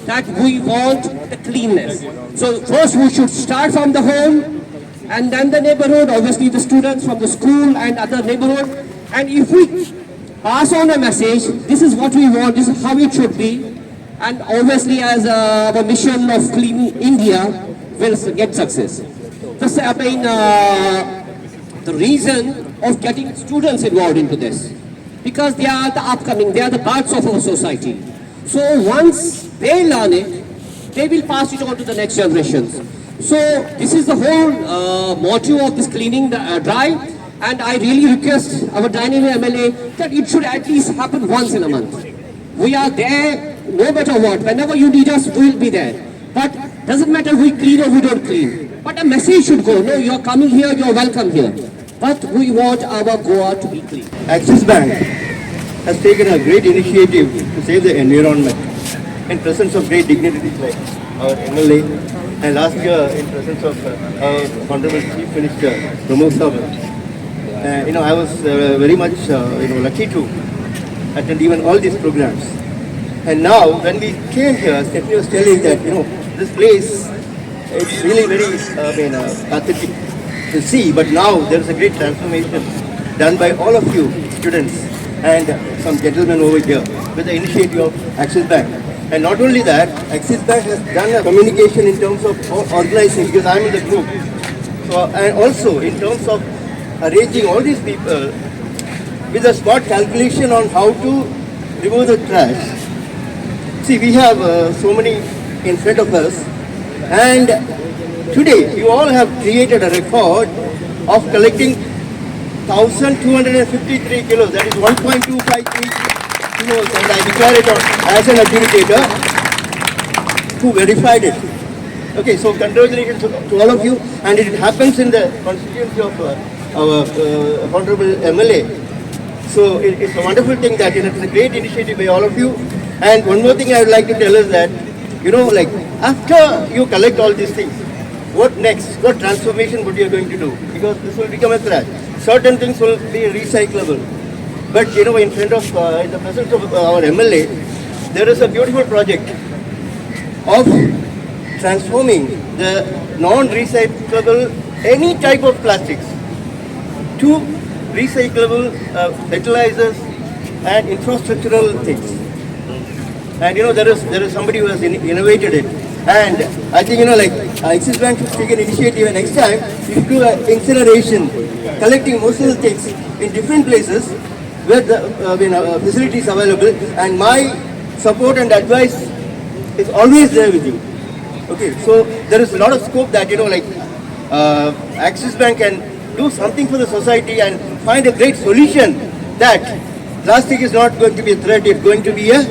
that we want the cleanness. So first we should start from the home, and then the neighborhood, obviously the students from the school and other neighborhood. And if we pass on a message, this is what we want, this is how it should be, and obviously as our mission of Clean India will get success. The reason of getting students involved into this, because they are the upcoming, they are the parts of our society. So once they learn it, they will pass it on to the next generations. So this is the whole motto of this cleaning drive, and I really request our Dynamo MLA that it should at least happen once in a month. We are there no matter what. Whenever you need us, we will be there. But doesn't matter we clean or we don't clean. But a message should go, no, you're coming here, you're welcome here. But we want our Goa to be clean. Axis Bank has taken a great initiative to save the environment in presence of great dignitaries like our MLA, and last year in presence of our Honorable Chief Minister Pramod Sawant. I was very much lucky to attend even all these programs. And now when we came here, Stephanie was telling that this place, it's really very pathetic to see, but now there is a great transformation done by all of you students and some gentlemen over here with the initiative of Axis Bank. And not only that, Axis Bank has done a communication in terms of organizing, because I am in the group. So, and also in terms of arranging all these people with a smart calculation on how to remove the trash. See, we have so many in front of us, and today you all have created a record of collecting 1,253 kilos, that is 1.253 kilos, and I declare it as an adjudicator who verified it. Okay, so congratulations to all of you, and it happens in the constituency of our Honorable MLA. So it's a wonderful thing that it's a great initiative by all of you. And one more thing I would like to tell is that, after you collect all these things, what next? What transformation would you going to do? Because this will become a trash. Certain things will be recyclable. But in front of, in the presence of our MLA, there is a beautiful project of transforming the non-recyclable, any type of plastics, to recyclable fertilizers and infrastructural things. And there is somebody who has innovated it. And I think Axis Bank should take an initiative, and next time you do incineration, collecting most of the things in different places where the facilities available. And my support and advice is always there with you. Okay, so there is a lot of scope that Axis Bank can do something for the society and find a great solution that plastic is not going to be a threat, it's going to be a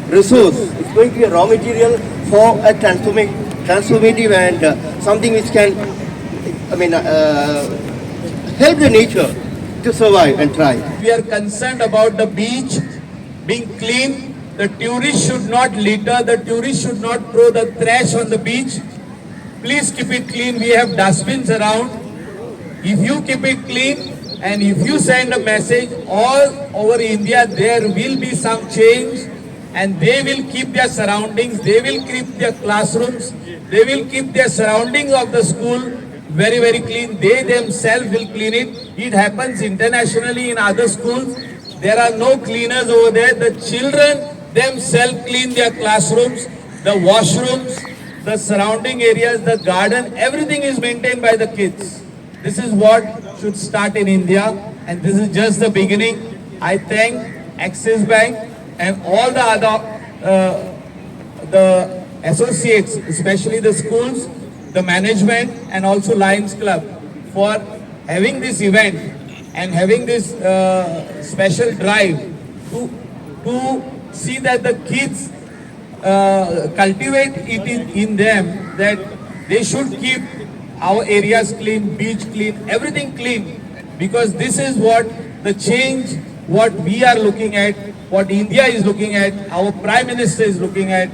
resource, it's going to be a raw material for a transformative and something which can help the nature to survive and thrive. We are concerned about the beach being clean. The tourists should not litter, the tourists should not throw the trash on the beach. Please keep it clean. We have dustbins around. If you keep it clean and if you send a message all over India, there will be some change, and they will keep their surroundings, they will keep their classrooms, they will keep their surroundings of the school very, very clean. They themselves will clean it. It happens internationally in other schools. There are no cleaners over there. The children themselves clean their classrooms, the washrooms, the surrounding areas, the garden, everything is maintained by the kids. This is what should start in India, and this is just the beginning. I thank Axis Bank and all the other the associates, especially the schools, the management, and also Lions Club for having this event and having this special drive to see that the kids cultivate it in them, that they should keep our areas clean, beach clean, everything clean, because this is what the change, what we are looking at, what India is looking at, our Prime Minister is looking at.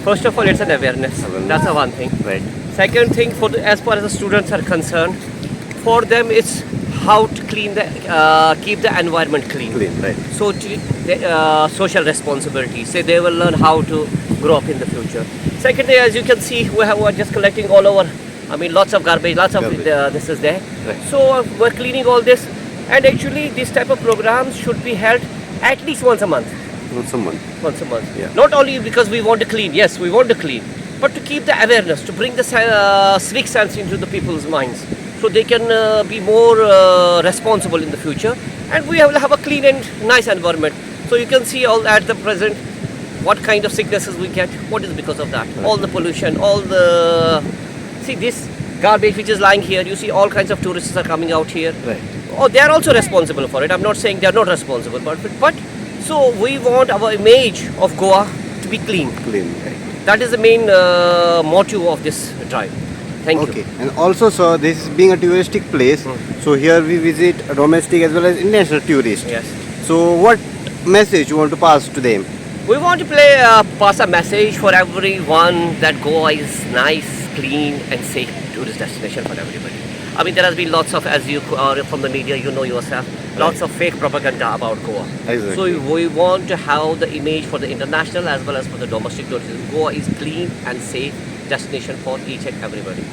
First of all, it's an awareness. That's the one thing. Right. Second thing, as far as the students are concerned, for them it's how to keep the environment clean. Clean. Right. So social responsibility. Say they will learn how to grow up in the future. Secondly, as you can see, we're just collecting all over. I mean, lots of garbage, Garbage. this is there. Right. So we're cleaning all this, and actually, this type of programs should be held at least once a month. Someone. Once a month. Yeah. Not only because we want to clean. Yes, we want to clean, but to keep the awareness, to bring the civic sense into the people's minds, so they can be more responsible in the future, and we will have a clean and nice environment. So you can see all at the present what kind of sicknesses we get. What is because of that? All the pollution, all the see this garbage which is lying here. You see all kinds of tourists are coming out here. Right. Oh, they are also responsible for it. I'm not saying they are not responsible, but so we want our image of Goa to be clean. Clean. Right. That is the main motto of this drive. Thank Okay. you. And also, sir, this is being a touristic place, so here we visit domestic as well as international tourists. Yes. So, what message you want to pass to them? We want to pass a message for everyone that Goa is nice, clean and safe tourist destination for everybody. I mean, there has been lots of, as you from the media, you know yourself, lots of fake propaganda about Goa. Exactly. So we want to have the image for the international as well as for the domestic tourism. Goa is clean and safe destination for each and everybody.